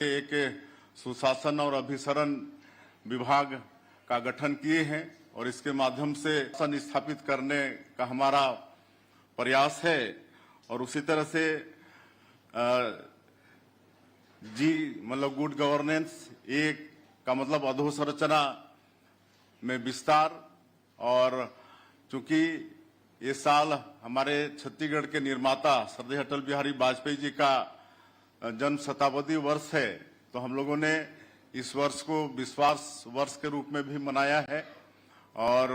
एक सुशासन और अभिसरण विभाग का गठन किए हैं और इसके माध्यम से शासन स्थापित करने का हमारा प्रयास है। और उसी तरह से मतलब गुड गवर्नेंस एक का मतलब अधोसंरचना में विस्तार। और चूंकि ये साल हमारे छत्तीसगढ़ के निर्माता श्रद्धेय अटल बिहारी वाजपेयी जी का जन्म शताब्दी वर्ष है, तो हम लोगों ने इस वर्ष को विश्वास वर्ष के रूप में भी मनाया है और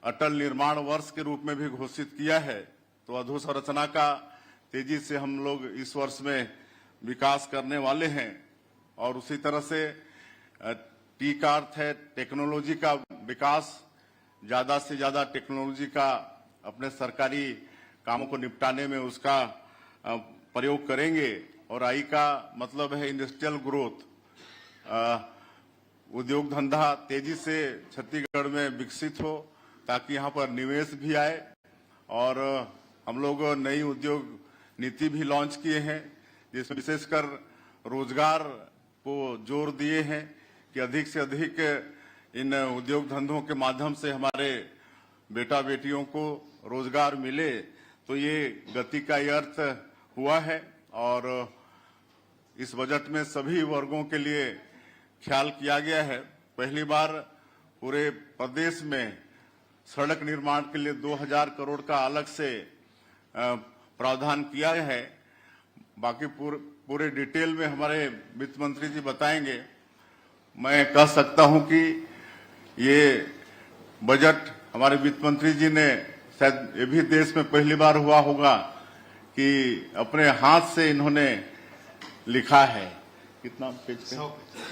अटल निर्माण वर्ष के रूप में भी घोषित किया है। तो अधोसंरचना का तेजी से हम लोग इस वर्ष में विकास करने वाले हैं। और उसी तरह से टी का अर्थ है टेक्नोलॉजी का विकास, ज्यादा से ज्यादा टेक्नोलॉजी का अपने सरकारी कामों को निपटाने में उसका प्रयोग करेंगे। और आई का मतलब है इंडस्ट्रियल ग्रोथ, उद्योग धंधा तेजी से छत्तीसगढ़ में विकसित हो ताकि यहाँ पर निवेश भी आए। और हम लोग नई उद्योग नीति भी लॉन्च किए हैं जिसमें विशेषकर रोजगार को जोर दिए हैं कि अधिक से अधिक इन उद्योग धंधों के माध्यम से हमारे बेटा बेटियों को रोजगार मिले। तो ये गति का ये अर्थ हुआ है। और इस बजट में सभी वर्गों के लिए ख्याल किया गया है। पहली बार पूरे प्रदेश में सड़क निर्माण के लिए 2000 करोड़ का अलग से प्रावधान किया है। बाकी पूरे डिटेल में हमारे वित्त मंत्री जी बताएंगे। मैं कह सकता हूं कि ये बजट हमारे वित्त मंत्री जी ने शायद ये भी देश में पहली बार हुआ होगा कि अपने हाथ से इन्होंने लिखा है। कितना पेज?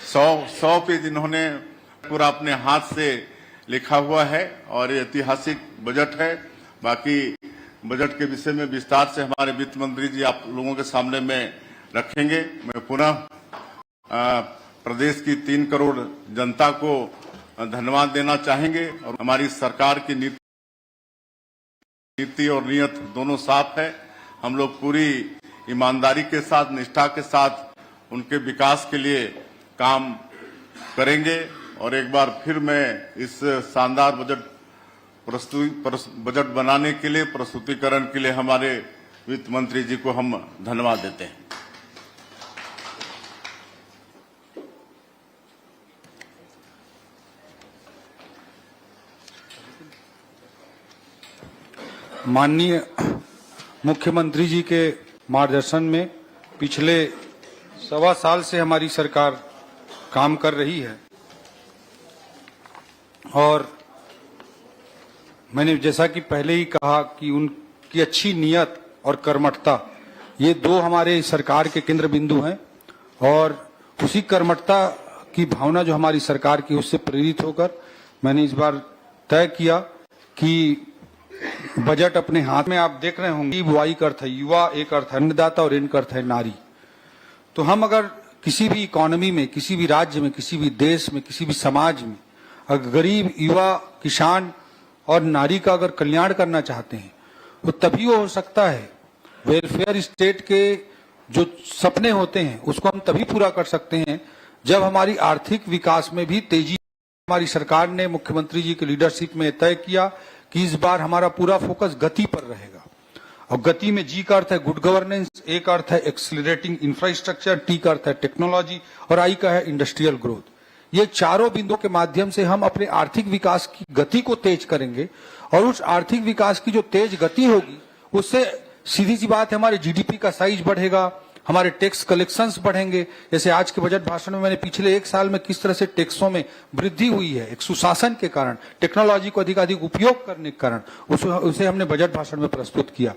100 पेज इन्होंने पूरा अपने हाथ से लिखा हुआ है और ये ऐतिहासिक बजट है। बाकी बजट के विषय में विस्तार से हमारे वित्त मंत्री जी आप लोगों के सामने में रखेंगे। मैं पुनः प्रदेश की 3 करोड़ जनता को धन्यवाद देना चाहेंगे। और हमारी सरकार की नीति और नीयत दोनों साफ है। हम लोग पूरी ईमानदारी के साथ, निष्ठा के साथ उनके विकास के लिए काम करेंगे। और एक बार फिर मैं इस शानदार बजट बनाने के लिए, प्रस्तुतिकरण के लिए हमारे वित्त मंत्री जी को हम धन्यवाद देते हैं। माननीय मुख्यमंत्री जी के मार्गदर्शन में पिछले 1.25 साल से हमारी सरकार काम कर रही है। और मैंने जैसा कि पहले ही कहा कि उनकी अच्छी नीयत और कर्मठता ये 2 हमारे सरकार के केंद्र बिंदु हैं। और उसी कर्मठता की भावना जो हमारी सरकार की, उससे प्रेरित होकर मैंने इस बार तय किया कि बजट अपने हाथ में, आप देख रहे होंगे, वाई का अर्थ है युवा, एक अर्थ है अन्नदाता और इनका अर्थ है नारी। तो हम अगर किसी भी इकोनॉमी में, किसी भी राज्य में, किसी भी देश में, किसी भी समाज में अगर गरीब, युवा, किसान और नारी का अगर कल्याण करना चाहते हैं तो तभी वो हो सकता है। वेलफेयर स्टेट के जो सपने होते हैं उसको हम तभी पूरा कर सकते हैं जब हमारी आर्थिक विकास में भी तेजी। हमारी सरकार ने मुख्यमंत्री जी की लीडरशिप में तय किया कि इस बार हमारा पूरा फोकस गति पर रहेगा। और गति में जी का अर्थ है गुड गवर्नेंस, ए का अर्थ है एक्सीलरेटिंग इंफ्रास्ट्रक्चर, टी का अर्थ है टेक्नोलॉजी और आई का है इंडस्ट्रियल ग्रोथ। ये चारों बिंदुओं के माध्यम से हम अपने आर्थिक विकास की गति को तेज करेंगे। और उस आर्थिक विकास की जो तेज गति होगी उससे सीधी सी बात है हमारे जीडीपी का साइज बढ़ेगा, हमारे टैक्स कलेक्शंस बढ़ेंगे। जैसे आज के बजट भाषण में मैंने पिछले 1 साल में किस तरह से टैक्सों में वृद्धि हुई है, एक सुशासन के कारण, टेक्नोलॉजी को अधिकाधिक उपयोग करने के कारण, उसे हमने बजट भाषण में प्रस्तुत किया।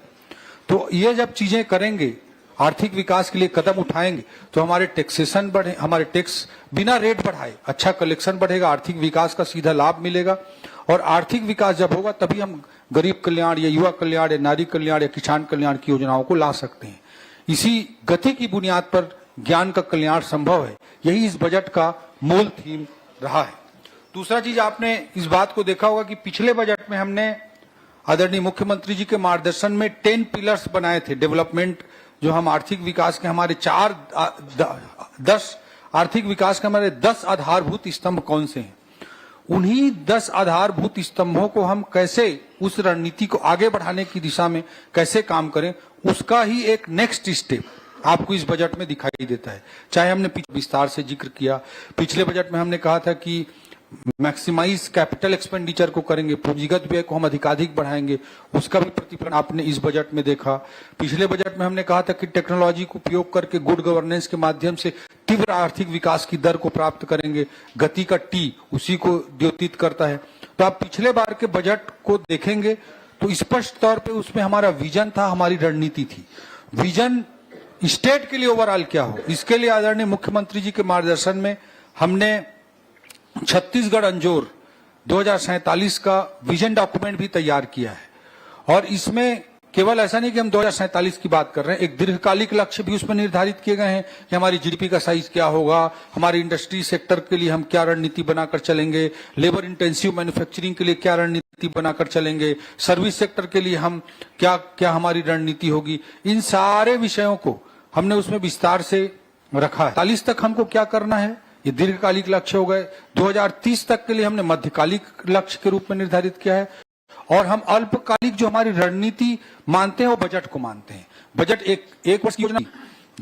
तो ये जब चीजें करेंगे, आर्थिक विकास के लिए कदम उठाएंगे, तो हमारे टैक्सेशन बढ़े, हमारे टैक्स बिना रेट बढ़ाए अच्छा कलेक्शन बढ़ेगा, आर्थिक विकास का सीधा लाभ मिलेगा। और आर्थिक विकास जब होगा तभी हम गरीब कल्याण या युवा कल्याण या नारी कल्याण या किसान कल्याण की योजनाओं को ला सकते हैं। इसी गति की बुनियाद पर ज्ञान का कल्याण संभव है। यही इस बजट का मूल थीम रहा है। दूसरा चीज, आपने इस बात को देखा होगा कि पिछले बजट में हमने आदरणीय मुख्यमंत्री जी के मार्गदर्शन में 10 पिलर्स बनाए थे डेवलपमेंट जो हम आर्थिक विकास के हमारे 10 आर्थिक विकास के हमारे 10 आधारभूत स्तंभ कौन से हैं, उन्हीं 10 आधारभूत स्तंभों को हम कैसे उस रणनीति को आगे बढ़ाने की दिशा में कैसे काम करें, उसका ही एक नेक्स्ट स्टेप आपको इस बजट में दिखाई देता है। चाहे हमने विस्तार से जिक्र किया, पिछले बजट में हमने कहा था कि मैक्सिमाइज कैपिटल एक्सपेंडिचर को करेंगे, पूंजीगत व्यय को हम अधिकाधिक बढ़ाएंगे, उसका भी प्रतिफलन आपने इस बजट में देखा। पिछले बजट में हमने कहा था कि टेक्नोलॉजी को उपयोग करके गुड गवर्नेंस के माध्यम से तीव्र आर्थिक विकास की दर को प्राप्त करेंगे। गति का टी उसी को द्योतित करता है। तो आप पिछले बार के बजट को देखेंगे तो स्पष्ट तौर पे उसमें हमारा विजन था, हमारी रणनीति थी। विजन स्टेट के लिए ओवरऑल क्या हो, इसके लिए आदरणीय मुख्यमंत्री जी के मार्गदर्शन में हमने छत्तीसगढ़ अंजोर 2047 का विजन डॉक्यूमेंट भी तैयार किया है। और इसमें केवल ऐसा नहीं कि हम 2047 की बात कर रहे हैं, एक दीर्घकालिक लक्ष्य भी उसमें निर्धारित किए गए हैं कि हमारी जीडीपी का साइज क्या होगा, हमारी इंडस्ट्री सेक्टर के लिए हम क्या रणनीति बनाकर चलेंगे, लेबर इंटेंसिव मैन्युफैक्चरिंग के लिए क्या रणनीति बनाकर चलेंगे, सर्विस सेक्टर के लिए हम क्या क्या हमारी रणनीति होगी। इन सारे विषयों को हमने उसमें विस्तार से रखा है। 40 तक हमको क्या करना है, ये दीर्घकालिक लक्ष्य हो गए। 2030 तक के लिए हमने मध्यकालिक लक्ष्य के रूप में निर्धारित किया है। और हम अल्पकालिक जो हमारी रणनीति मानते हैं वो बजट को मानते हैं। बजट एक वर्ष की योजना,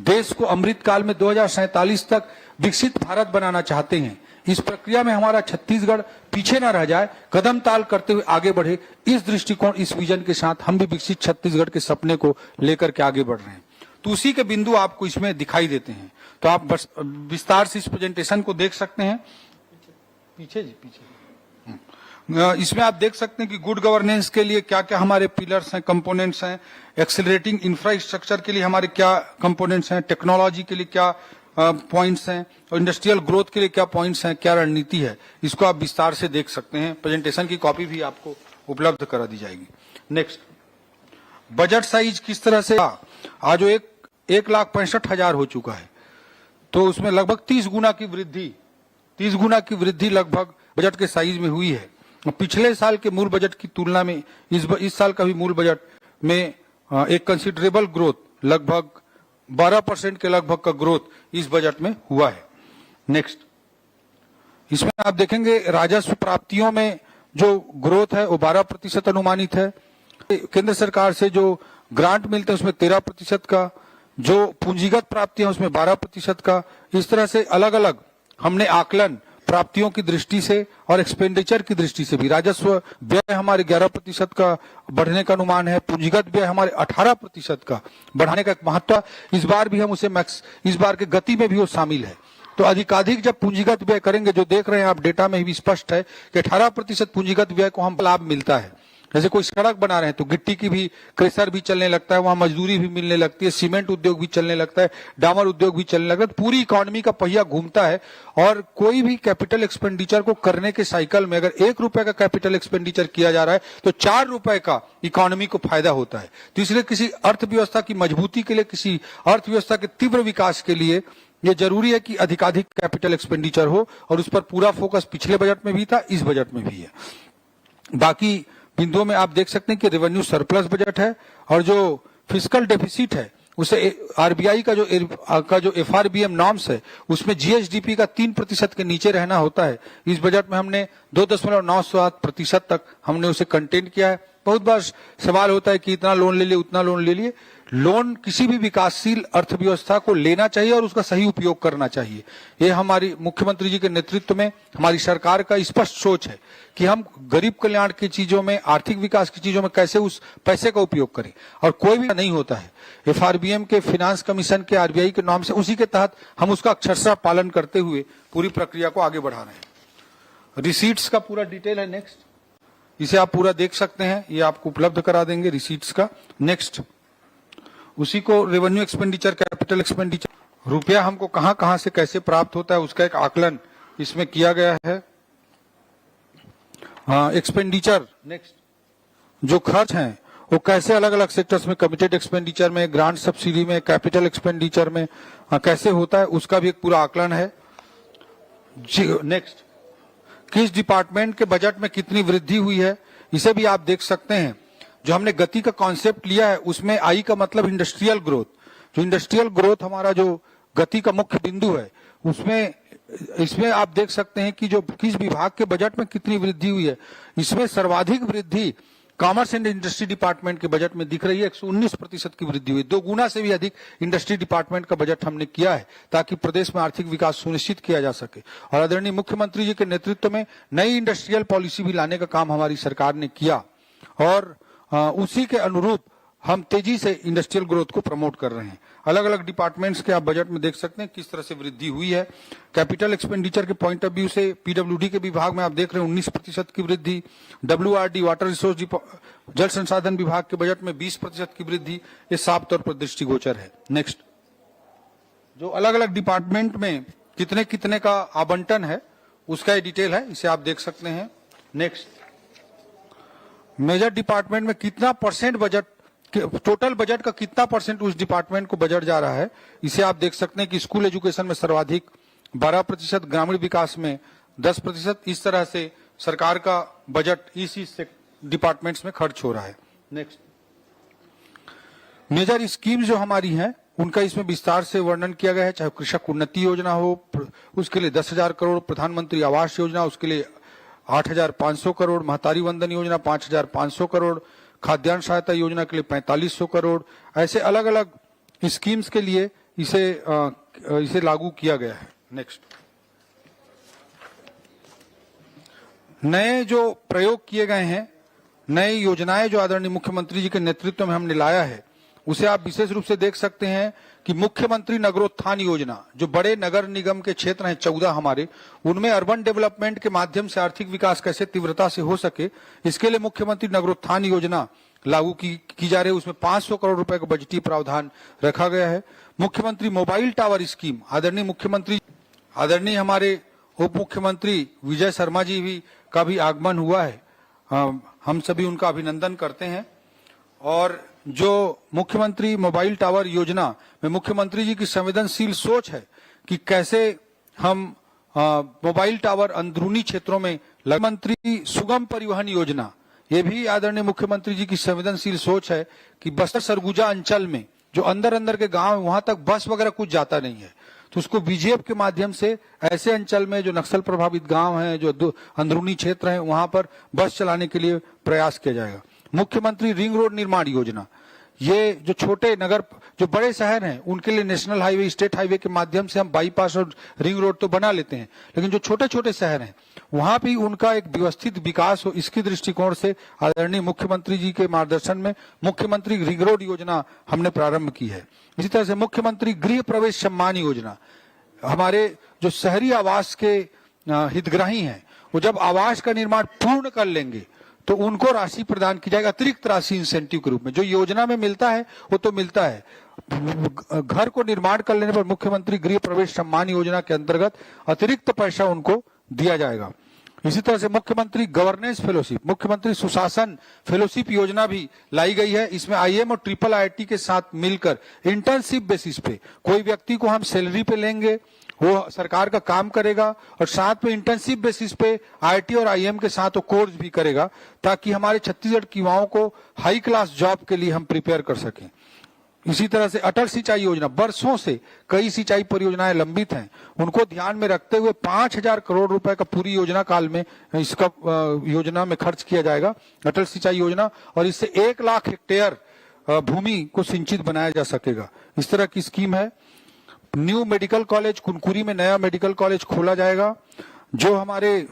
देश को अमृतकाल में 2047 तक विकसित भारत बनाना चाहते हैं। इस प्रक्रिया में हमारा छत्तीसगढ़ पीछे ना रह जाए, कदम ताल करते हुए आगे बढ़े, इस दृष्टिकोण, इस विजन के साथ हम भी विकसित छत्तीसगढ़ के सपने को लेकर के आगे बढ़ रहे हैं। तो उसी के बिंदु आपको इसमें दिखाई देते हैं। तो आप बस विस्तार से इस प्रेजेंटेशन को देख सकते हैं। पीछे। इसमें आप देख सकते हैं कि गुड गवर्नेंस के लिए क्या क्या हमारे पिलर्स हैं, कंपोनेंट्स हैं, एक्सेलरेटिंग इंफ्रास्ट्रक्चर के लिए हमारे क्या कंपोनेंट्स हैं, टेक्नोलॉजी के लिए क्या पॉइंट्स हैं, और इंडस्ट्रियल ग्रोथ के लिए क्या पॉइंट्स हैं, क्या रणनीति है, इसको आप विस्तार से देख सकते हैं। प्रेजेंटेशन की कॉपी भी आपको उपलब्ध करा दी जाएगी। नेक्स्ट, बजट साइज किस तरह से आज 1,65,000 हो चुका है, तो उसमें लगभग 30 गुना की वृद्धि लगभग बजट के साइज में हुई है। पिछले साल के मूल बजट की तुलना में इस साल का भी मूल बजट में एक कंसिडरेबल ग्रोथ, लगभग 12% के लगभग का ग्रोथ इस बजट में हुआ है। नेक्स्ट, इसमें आप देखेंगे राजस्व प्राप्तियों में जो ग्रोथ है वो 12% अनुमानित है। केंद्र सरकार से जो ग्रांट मिलते हैं उसमें 13% का, जो पूंजीगत प्राप्तियां उसमें 12% का। इस तरह से अलग अलग हमने आकलन प्राप्तियों की दृष्टि से और एक्सपेंडिचर की दृष्टि से भी, राजस्व व्यय हमारे 11% का बढ़ने का अनुमान है, पूंजीगत व्यय हमारे 18% का बढ़ाने का एक महत्व। इस बार भी हम उसे इस बार के गति में भी वो शामिल है। तो अधिकाधिक जब पूंजीगत व्यय करेंगे, जो देख रहे हैं आप डेटा में भी स्पष्ट है कि 18% पूंजीगत व्यय को हम लाभ मिलता है। जैसे कोई सड़क बना रहे हैं तो गिट्टी की भी क्रेशर भी चलने लगता है, वहां मजदूरी भी मिलने लगती है, सीमेंट उद्योग भी चलने लगता है, डामर उद्योग भी चलने लगता है, पूरी इकोनॉमी का पहिया घूमता है। और कोई भी कैपिटल एक्सपेंडिचर को करने के साइकिल में अगर 1 रुपए का कैपिटल एक्सपेंडिचर किया जा रहा है तो 4 रुपए का इकोनॉमी को फायदा होता है। तो इसलिए किसी अर्थव्यवस्था की मजबूती के लिए, किसी अर्थव्यवस्था के तीव्र विकास के लिए ये जरूरी है कि अधिकाधिक कैपिटल एक्सपेंडिचर हो, और उस पर पूरा फोकस पिछले बजट में भी था, इस बजट में भी है। बाकी बिंदुओं में आप देख सकते हैं कि रेवेन्यू सरप्लस बजट है, और जो फिस्कल डेफिसिट है उसे आरबीआई का जो एफआरबीएम नॉर्म्स है उसमें जीएसडीपी का 3% के नीचे रहना होता है। इस बजट में हमने 2.97% तक हमने उसे कंटेन किया है। बहुत बार सवाल होता है कि इतना लोन ले लिए, उतना लोन ले लिए। लोन किसी भी विकासशील अर्थव्यवस्था को लेना चाहिए और उसका सही उपयोग करना चाहिए। ये हमारी मुख्यमंत्री जी के नेतृत्व में हमारी सरकार का स्पष्ट सोच है कि हम गरीब कल्याण की चीजों में, आर्थिक विकास की चीजों में कैसे उस पैसे का उपयोग करें। और कोई भी नहीं होता है, एफआरबीएम के, फाइनेंस कमीशन के, आरबीआई के नॉर्म से, उसी के तहत हम उसका अक्षरशः पालन करते हुए पूरी प्रक्रिया को आगे बढ़ा रहे हैं। रिसीट्स का पूरा डिटेल है। नेक्स्ट, इसे आप पूरा देख सकते हैं, ये आपको उपलब्ध करा देंगे रिसीट्स का। नेक्स्ट, उसी को रेवेन्यू एक्सपेंडिचर, कैपिटल एक्सपेंडिचर, रुपया हमको कहां कहां से कैसे प्राप्त होता है उसका एक आकलन इसमें किया गया है। हाँ, एक्सपेंडिचर, नेक्स्ट, जो खर्च हैं वो कैसे अलग अलग सेक्टर्स में, कमिटेड एक्सपेंडिचर में, ग्रांट सब्सिडी में, कैपिटल एक्सपेंडिचर में कैसे होता है उसका भी एक पूरा आकलन है। नेक्स्ट, किस डिपार्टमेंट के बजट में कितनी वृद्धि हुई है इसे भी आप देख सकते हैं। जो हमने गति का कॉन्सेप्ट लिया है उसमें आई का मतलब इंडस्ट्रियल ग्रोथ, जो इंडस्ट्रियल ग्रोथ हमारा जो गति का मुख्य बिंदु है, उसमें इसमें आप देख सकते हैं कि जो किस विभाग के बजट में कितनी वृद्धि हुई है। इसमें सर्वाधिक वृद्धि कॉमर्स एंड इंडस्ट्री डिपार्टमेंट के बजट में दिख रही है। 119% की वृद्धि हुई, 2 गुना से भी अधिक इंडस्ट्री डिपार्टमेंट का बजट हमने किया है ताकि प्रदेश में आर्थिक विकास सुनिश्चित किया जा सके। और आदरणीय मुख्यमंत्री जी के नेतृत्व में नई इंडस्ट्रियल पॉलिसी भी लाने का काम हमारी सरकार ने किया और उसी के अनुरूप हम तेजी से इंडस्ट्रियल ग्रोथ को प्रमोट कर रहे हैं। अलग अलग डिपार्टमेंट्स के आप बजट में देख सकते हैं किस तरह से वृद्धि हुई है। कैपिटल एक्सपेंडिचर के पॉइंट ऑफ व्यू से पीडब्ल्यूडी के विभाग में आप देख रहे हैं 19% की वृद्धि, डब्ल्यूआरडी वाटर रिसोर्स जल संसाधन विभाग के बजट में 20% की वृद्धि, ये साफ तौर पर दृष्टिगोचर है। नेक्स्ट, जो अलग अलग डिपार्टमेंट में कितने कितने का आवंटन है उसका ये डिटेल है, इसे आप देख सकते हैं। नेक्स्ट, मेजर डिपार्टमेंट में कितना परसेंट बजट, टोटल बजट का कितना परसेंट उस डिपार्टमेंट को बजट जा रहा है, इसे आप देख सकते हैं कि स्कूल एजुकेशन में सर्वाधिक 12%, ग्रामीण विकास में 10%, इस तरह से सरकार का बजट इस डिपार्टमेंट्स में खर्च हो रहा है। नेक्स्ट, मेजर स्कीम्स जो हमारी हैं उनका इसमें विस्तार से वर्णन किया गया है, चाहे कृषक उन्नति योजना हो उसके लिए 10,000 करोड़, प्रधानमंत्री आवास योजना उसके लिए 8,500 करोड़, महतारी वंदन योजना 5,500 करोड़, खाद्यान्न सहायता योजना के लिए 4,500 करोड़, ऐसे अलग अलग स्कीम्स के लिए इसे लागू किया गया है। नेक्स्ट, नए जो प्रयोग किए गए हैं, नई योजनाएं जो आदरणीय मुख्यमंत्री जी के नेतृत्व में हमने लाया है, उसे आप विशेष रूप से देख सकते हैं कि मुख्यमंत्री नगरोत्थान योजना, जो बड़े नगर निगम के क्षेत्र हैं 14 हमारे, उनमें अर्बन डेवलपमेंट के माध्यम से आर्थिक विकास कैसे तीव्रता से हो सके, इसके लिए मुख्यमंत्री नगरोत्थान योजना लागू की जा रही है। उसमें 500 करोड़ रुपए का बजटीय प्रावधान रखा गया है। मुख्यमंत्री मोबाइल टावर स्कीम, आदरणीय हमारे उप मुख्यमंत्री विजय शर्मा जी भी का भी आगमन हुआ है, हम सभी उनका अभिनंदन करते हैं। और जो मुख्यमंत्री मोबाइल टावर योजना में मुख्यमंत्री जी की संवेदनशील सोच है कि कैसे हम मोबाइल टावर अंदरूनी क्षेत्रों में, मंत्री सुगम परिवहन योजना, ये भी आदरणीय मुख्यमंत्री जी की संवेदनशील सोच है कि बस्तर सरगुजा अंचल में जो अंदर के गांव है वहां तक बस वगैरह कुछ जाता नहीं है, तो उसको बीजेप के माध्यम से ऐसे अंचल में जो नक्सल प्रभावित गांव हैं, जो अंदरूनी क्षेत्र हैं, वहां पर बस चलाने के लिए प्रयास किया जाएगा। मुख्यमंत्री रिंग रोड निर्माण योजना, ये जो छोटे नगर, जो बड़े शहर हैं उनके लिए नेशनल हाईवे, स्टेट हाईवे के माध्यम से हम बाईपास और रिंग रोड तो बना लेते हैं, लेकिन जो छोटे छोटे शहर हैं वहां भी उनका एक व्यवस्थित विकास हो, इसके दृष्टिकोण से आदरणीय मुख्यमंत्री जी के मार्गदर्शन में मुख्यमंत्री रिंग रोड योजना हमने प्रारंभ की है। इसी तरह से मुख्यमंत्री गृह प्रवेश सम्मान योजना, हमारे जो शहरी आवास के हितग्राही हैं वो जब आवास का निर्माण पूर्ण कर लेंगे तो उनको राशि प्रदान की जाएगी, अतिरिक्त राशि इंसेंटिव के रूप में। जो योजना में मिलता है वो तो मिलता है, घर को निर्माण कर लेने पर मुख्यमंत्री गृह प्रवेश सम्मान योजना के अंतर्गत अतिरिक्त पैसा उनको दिया जाएगा। इसी तरह से मुख्यमंत्री गवर्नेंस फेलोशिप, मुख्यमंत्री सुशासन फेलोशिप योजना भी लाई गई है। इसमें IIM और IIIT के साथ मिलकर इंटर्नशिप बेसिस पे कोई व्यक्ति को हम सैलरी पे लेंगे, वो सरकार का काम करेगा और साथ में इंटर्नशिप बेसिस पे IIT और IIM के साथ वो कोर्स भी करेगा, ताकि हमारे छत्तीसगढ़ के युवाओं को हाई क्लास जॉब के लिए हम प्रिपेयर कर सकें। इसी तरह से अटल सिंचाई योजना, बरसों से कई सिंचाई परियोजनाएं लंबित हैं, उनको ध्यान में रखते हुए 5,000 करोड़ रुपए का पूरी योजना काल में इसका योजना में खर्च किया जाएगा, अटल सिंचाई योजना, और इससे 1 लाख हेक्टेयर भूमि को सिंचित बनाया जा सकेगा। इस तरह की स्कीम है। न्यू मेडिकल कॉलेज, कुनकुरी में नया मेडिकल कॉलेज खोला जाएगा। जो हमारे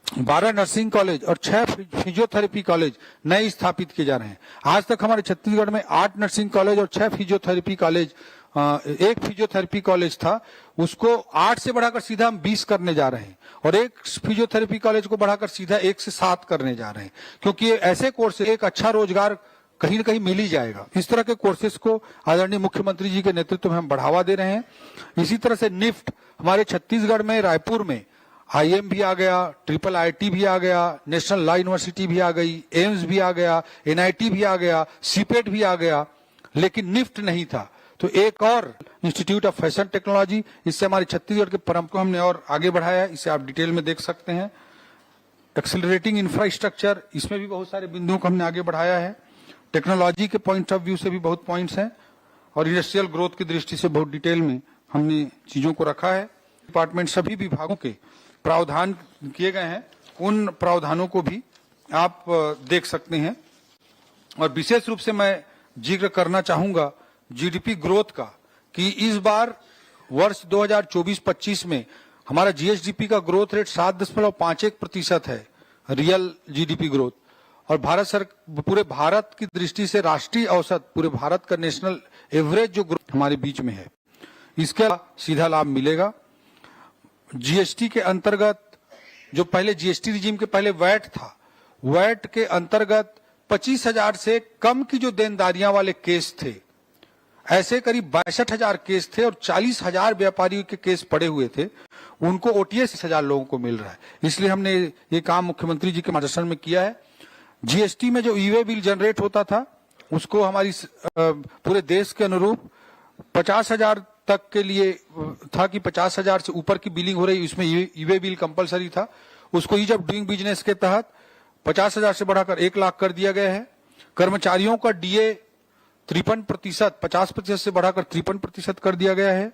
12 नर्सिंग कॉलेज और 6 फिजियोथेरेपी कॉलेज नए स्थापित किए जा रहे हैं। आज तक हमारे छत्तीसगढ़ में 8 नर्सिंग कॉलेज और 6 फिजियोथेरेपी कॉलेज, 1 फिजियोथेरेपी कॉलेज था, उसको 8 से बढ़ाकर सीधा हम 20 करने जा रहे हैं, और 1 फिजियोथेरेपी कॉलेज को बढ़ाकर सीधा 1 से 7 करने जा रहे हैं, क्योंकि ऐसे कोर्स एक अच्छा रोजगार कहीं न कहीं मिल ही जाएगा। इस तरह के कोर्सेज को आदरणीय मुख्यमंत्री जी के नेतृत्व में हम बढ़ावा दे रहे हैं। इसी तरह से निफ्ट, हमारे छत्तीसगढ़ में रायपुर में IIM भी आ गया, IIIT भी आ गया, नेशनल लॉ यूनिवर्सिटी भी आ गई, एम्स भी आ गया, NIT भी आ गया, सीपेट भी आ गया, लेकिन निफ्ट नहीं था। तो एक और इंस्टीट्यूट ऑफ फैशन टेक्नोलॉजी, इससे हमारे छत्तीसगढ़ के परंपरा को हमने और आगे बढ़ाया है, इसे आप डिटेल में देख सकते हैं। एक्सेलरेटिंग इंफ्रास्ट्रक्चर, इसमें भी बहुत सारे बिंदुओं को हमने आगे बढ़ाया है। टेक्नोलॉजी के पॉइंट ऑफ व्यू से भी बहुत पॉइंट्स हैं। और इंडस्ट्रियल ग्रोथ की दृष्टि से बहुत डिटेल में हमने चीजों को रखा है। डिपार्टमेंट सभी विभागों के प्रावधान किए गए हैं, उन प्रावधानों को भी आप देख सकते हैं। और विशेष रूप से मैं जिक्र करना चाहूंगा जीडीपी ग्रोथ का, कि इस बार वर्ष 2024-25 में हमारा जीएसडीपी का ग्रोथ रेट 7.51% है, रियल जीडीपी ग्रोथ। और पूरे भारत की दृष्टि से राष्ट्रीय औसत, पूरे भारत का नेशनल एवरेज जो ग्रोथ हमारे बीच में है, इसका सीधा लाभ मिलेगा। जीएसटी के अंतर्गत, जो पहले जीएसटी रिजीम के पहले वैट था, वैट के अंतर्गत 25,000 से कम की जो देनदारियां वाले केस थे, ऐसे करीब 62,000 केस थे और 40,000 व्यापारियों के केस पड़े हुए थे, उनको ओटीएस 60,000 लोगों को मिल रहा है। इसलिए हमने ये काम मुख्यमंत्री जी के मार्गदर्शन में किया है। जीएसटी में जो ई-वे बिल जनरेट होता था, उसको हमारी पूरे देश के अनुरूप 50,000 तक के लिए था कि 50,000 से ऊपर की बिलिंग हो रही, उसमें ई-वे बिल कंपलसरी था। उसको ईज ऑफ डूइंग बिजनेस के तहत 50,000 से बढ़ाकर 1 लाख कर दिया गया है। कर्मचारियों का डीए 53%, 50% से बढ़ाकर 53% कर दिया गया है।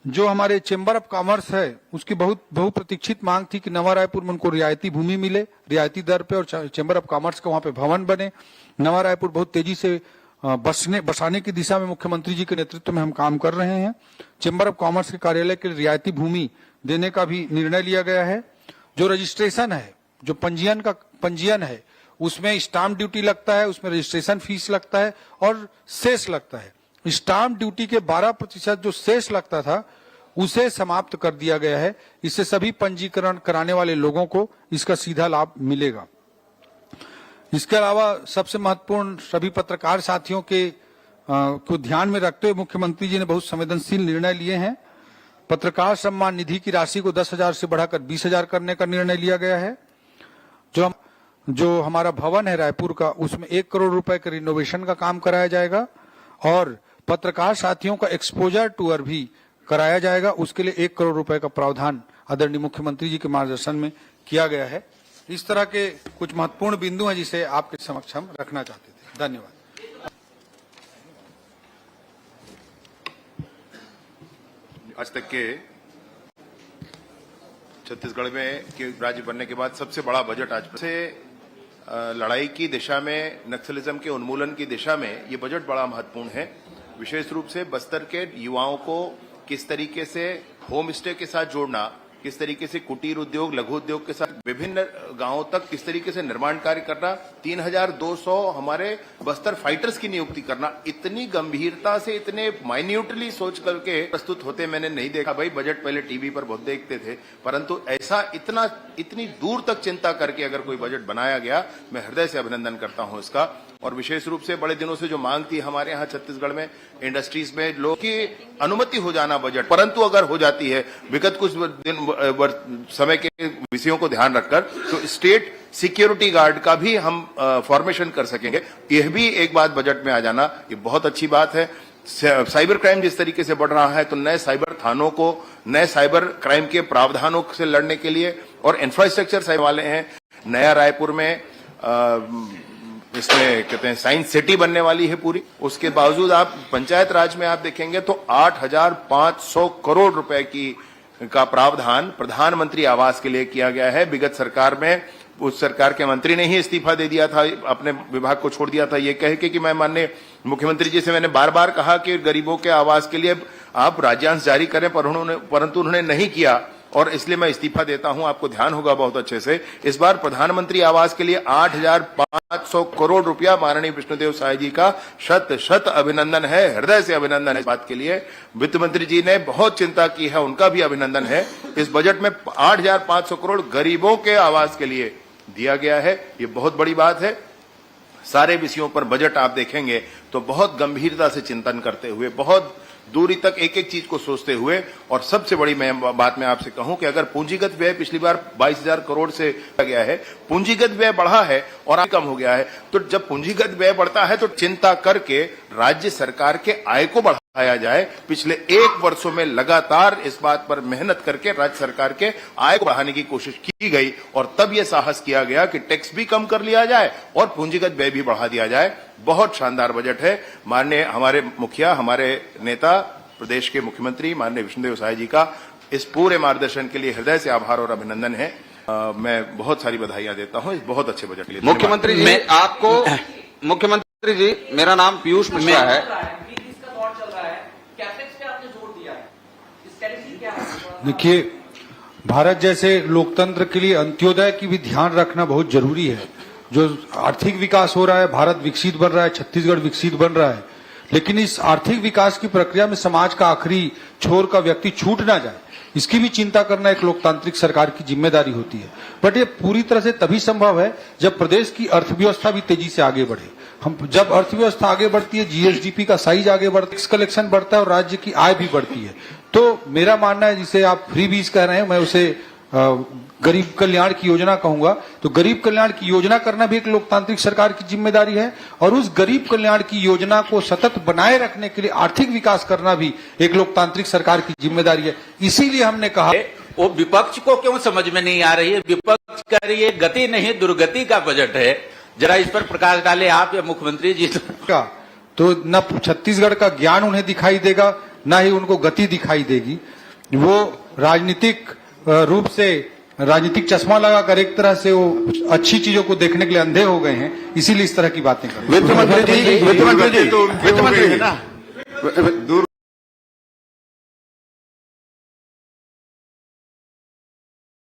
जो हमारे चेंबर ऑफ कॉमर्स है, उसकी बहुप्रतीक्षित मांग थी कि नवा रायपुर में उनको रियायती भूमि मिले, रियायती दर पे, और चेंबर ऑफ कॉमर्स का वहां पे भवन बने। नवा रायपुर बहुत तेजी से बसाने की दिशा में मुख्यमंत्री जी के नेतृत्व में हम काम कर रहे हैं। चेंबर ऑफ कॉमर्स के कार्यालय के रियायती भूमि देने का भी निर्णय लिया गया है। जो रजिस्ट्रेशन है, जो पंजीयन है, उसमें स्टाम्प ड्यूटी लगता है, उसमें रजिस्ट्रेशन फीस लगता है और सेस लगता है। स्टाम्प ड्यूटी के 12% जो सेस लगता था, उसे समाप्त कर दिया गया है। इससे सभी पंजीकरण कराने वाले लोगों को इसका सीधा लाभ मिलेगा। इसके अलावा सबसे महत्वपूर्ण, सभी पत्रकार साथियों को ध्यान में रखते हुए मुख्यमंत्री जी ने बहुत संवेदनशील निर्णय लिए हैं। पत्रकार सम्मान निधि की राशि को 10,000 से बढ़ाकर 20,000 करने का निर्णय लिया गया है। जो हमारा भवन है रायपुर का, उसमें 1 करोड़ रुपए का रिनोवेशन का काम कराया जाएगा और पत्रकार साथियों का एक्सपोजर टूर भी कराया जाएगा। उसके लिए 1 करोड़ रुपए का प्रावधान आदरणीय मुख्यमंत्री जी के मार्गदर्शन में किया गया है। इस तरह के कुछ महत्वपूर्ण बिंदु हैं जिसे आपके समक्ष हम रखना चाहते थे। धन्यवाद। आज तक के छत्तीसगढ़ में राज्य बनने के बाद सबसे बड़ा बजट आज से लड़ाई की दिशा में, नक्सलिज्म के उन्मूलन की दिशा में ये बजट बड़ा महत्वपूर्ण है। विशेष रूप से बस्तर के युवाओं को किस तरीके से होम स्टे के साथ जोड़ना, किस तरीके से कुटीर उद्योग, लघु उद्योग के साथ विभिन्न गांवों तक किस तरीके से निर्माण कार्य करना, 3,200 हमारे बस्तर फाइटर्स की नियुक्ति करना, इतनी गंभीरता से, इतने माइन्यूटली सोच करके प्रस्तुत होते मैंने नहीं देखा। भाई बजट पहले टीवी पर बहुत देखते थे, परंतु ऐसा इतनी दूर तक चिंता करके अगर कोई बजट बनाया गया, मैं हृदय से अभिनंदन करता हूं इसका। और विशेष रूप से बड़े दिनों से जो मांग थी हमारे यहाँ छत्तीसगढ़ में, इंडस्ट्रीज में लोग की अनुमति हो जाना बजट, परंतु अगर हो जाती है विगत कुछ दिन समय के विषयों को ध्यान रखकर, तो स्टेट सिक्योरिटी गार्ड का भी हम फॉर्मेशन कर सकेंगे। यह भी एक बात बजट में आ जाना, ये बहुत अच्छी बात है। साइबर क्राइम जिस तरीके से बढ़ रहा है, तो नए साइबर थानों को, नए साइबर क्राइम के प्रावधानों से लड़ने के लिए और इंफ्रास्ट्रक्चर साइबर वाले हैं। नया रायपुर में इसमें कहते हैं साइंस सिटी बनने वाली है पूरी। उसके बावजूद आप पंचायत राज में आप देखेंगे तो 8,500 करोड़ रुपए का प्रावधान प्रधानमंत्री आवास के लिए किया गया है। विगत सरकार में उस सरकार के मंत्री ने ही इस्तीफा दे दिया था, अपने विभाग को छोड़ दिया था, ये कह के कि मैं माननीय मुख्यमंत्री जी से मैंने बार बार कहा कि गरीबों के आवास के लिए आप राज्यांश जारी करें, परंतु उन्होंने नहीं किया और इसलिए मैं इस्तीफा देता हूं। आपको ध्यान होगा बहुत अच्छे से, इस बार प्रधानमंत्री आवास के लिए 8,500 करोड़ रुपया माननीय विष्णुदेव साय जी का शत अभिनंदन है, हृदय से अभिनंदन है। इस बात के लिए वित्त मंत्री जी ने बहुत चिंता की है, उनका भी अभिनंदन है। इस बजट में 8,500 करोड़ गरीबों के आवास के लिए दिया गया है, ये बहुत बड़ी बात है। सारे विषयों पर बजट आप देखेंगे तो बहुत गंभीरता से चिंतन करते हुए, बहुत दूरी तक एक एक चीज को सोचते हुए, और सबसे बड़ी बात मैं आपसे कहूं कि अगर पूंजीगत व्यय पिछली बार 22,000 करोड़ से गया है, पूंजीगत व्यय बढ़ा है और कम हो गया है, तो जब पूंजीगत व्यय बढ़ता है तो चिंता करके राज्य सरकार के आय को बढ़ा बढ़ाया जाए। पिछले 1 वर्षों में लगातार इस बात पर मेहनत करके राज्य सरकार के आय को बढ़ाने की कोशिश की गई और तब यह साहस किया गया कि टैक्स भी कम कर लिया जाए और पूंजीगत व्यय भी बढ़ा दिया जाए। बहुत शानदार बजट है। माननीय हमारे मुखिया, हमारे नेता, प्रदेश के मुख्यमंत्री माननीय विष्णुदेव साय जी का इस पूरे मार्गदर्शन के लिए हृदय से आभार और अभिनंदन है। मैं बहुत सारी बधाइयां देता हूं इस बहुत अच्छे बजट के लिए। मुख्यमंत्री जी, आपको मुख्यमंत्री जी, मेरा नाम पीयूष मिश्रा है। देखिए, भारत जैसे लोकतंत्र के लिए अंत्योदय की भी ध्यान रखना बहुत जरूरी है। जो आर्थिक विकास हो रहा है, भारत विकसित बन रहा है, छत्तीसगढ़ विकसित बन रहा है, लेकिन इस आर्थिक विकास की प्रक्रिया में समाज का आखिरी छोर का व्यक्ति छूट ना जाए, इसकी भी चिंता करना एक लोकतांत्रिक सरकार की जिम्मेदारी होती है। बट ये पूरी तरह से तभी संभव है जब प्रदेश की अर्थव्यवस्था भी तेजी से आगे बढ़े। हम जब अर्थव्यवस्था आगे बढ़ती है, जीएसडीपी का साइज आगे बढ़ता है, टैक्स कलेक्शन बढ़ता है और राज्य की आय भी बढ़ती है। तो मेरा मानना है, जिसे आप फ्रीबीज कह रहे हैं, मैं उसे गरीब कल्याण की योजना कहूंगा। तो गरीब कल्याण की योजना करना भी एक लोकतांत्रिक सरकार की जिम्मेदारी है और उस गरीब कल्याण की योजना को सतत बनाए रखने के लिए आर्थिक विकास करना भी एक लोकतांत्रिक सरकार की जिम्मेदारी है। इसीलिए हमने कहा, वो विपक्ष को क्यों समझ में नहीं आ रही है? विपक्ष कह रही है गति नहीं दुर्गति का बजट है। जरा इस पर प्रकाश डाले आप या मुख्यमंत्री जी। तो न छत्तीसगढ़ का ज्ञान उन्हें दिखाई देगा, न ही उनको गति दिखाई देगी। वो राजनीतिक रूप से राजनीतिक चश्मा लगाकर एक तरह से वो अच्छी चीजों को देखने के लिए अंधे हो गए हैं, इसीलिए इस तरह की बातें कर रहे हैं। वित्त मंत्री जी, तो उनकी हो गई है ना। दूर